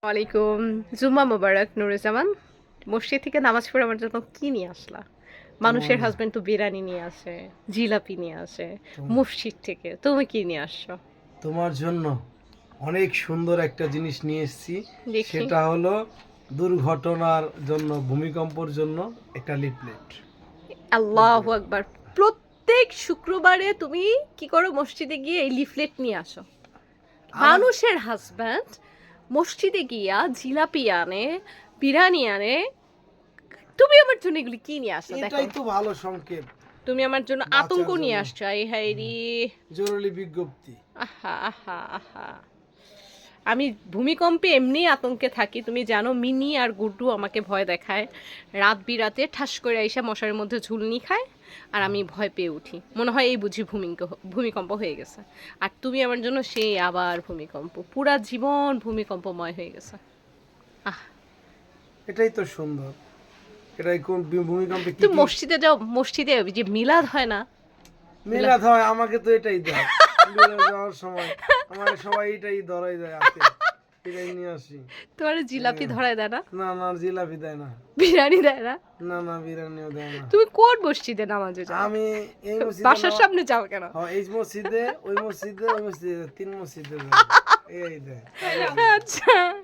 ওয়ালাইকুম। জুম্মা মোবারক নুরুজ্জামান। মসজিদ থেকে নামাজ পড়ে আমার জন্য কি নিয়ে আসলা? মানুষের তোমার হাজবেন্ড তো বিরিয়ানি নিয়ে আসে, জিলাপি নিয়ে আসে তোম- মসজিদ থেকে। তুমি কি নিয়ে আসছো? তোমার জন্য অনেক সুন্দর একটা জিনিস নিয়ে এসেছি। দেখি। সেটা হলো দুর্ঘটনার জন্য, ভূমিকম্পর জন্য একটা লিফলেট। আল্লাহু আকবার। প্রত্যেক শুক্রবারে তুমি কি করো? মসজিদে গিয়ে এই লিফলেট নিয়ে আসো। আমার মানুষের হাজবেন্ড মসজিদে গিয়া জিলাপি আনে, বিরিয়ানি আনে। তুমি আমার জন্য এগুলি কি নিয়ে আসছো দেখো? এটাই তো ভালো সংকেত তুমি আমার জন্য বাঁচার আতঙ্ক নিয়ে জন্য। আসছো। এই হায় রে। জরুরি বিজ্ঞপ্তি। আহা আহা আহা। আমি ভূমিকম্পে এমনি আতঙ্কে থাকি, তুমি জানো। মিনি আর গুড্ডু আমাকে ভয় দেখায়। রাত বিরাতে ঠাস করে আইসা মশারের মধ্যে ঝুলনি খায়, আর আমি ভয় পেয়ে উঠি। মনে হয় এই বুঝি ভূমিকম্প হয়ে গেছে। আর তুমি আমার জন্য সেই আবার ভূমিকম্প, পুরা জীবন ভূমিকম্পময় হয়ে গেছে। আহ, এটাই তো সুন্দর। এটাই কোন ভূমিকম্পে কি তুমি কি মসজিদে যাও, মসজিদে ওই যে মিলাদ হয় না? মিলাদ হয়, আমাকে তো এটাই দেয়। মিলাদ যাওয়ার সময় আমার সবাই এটাই ধরাই দেয় হাতে। এটাই নিয়ে আসি। তোমার জিলাপি হ্যাঁ। ধরায় দেয় না? না না, জিলাপি দেয় না। বিরিয়ানি দেয় না? না না, বিরিয়ানিও দেয় না। তুমি কোন মসজিদে নামাজে যাও? আমি এই মসজিদে বাসার সামনে যাও কেন? এই মসজিদে, ওই মসজিদে, ওই মসজিদে, 3 মসজিদে যাই। এই দেয়। আচ্ছা।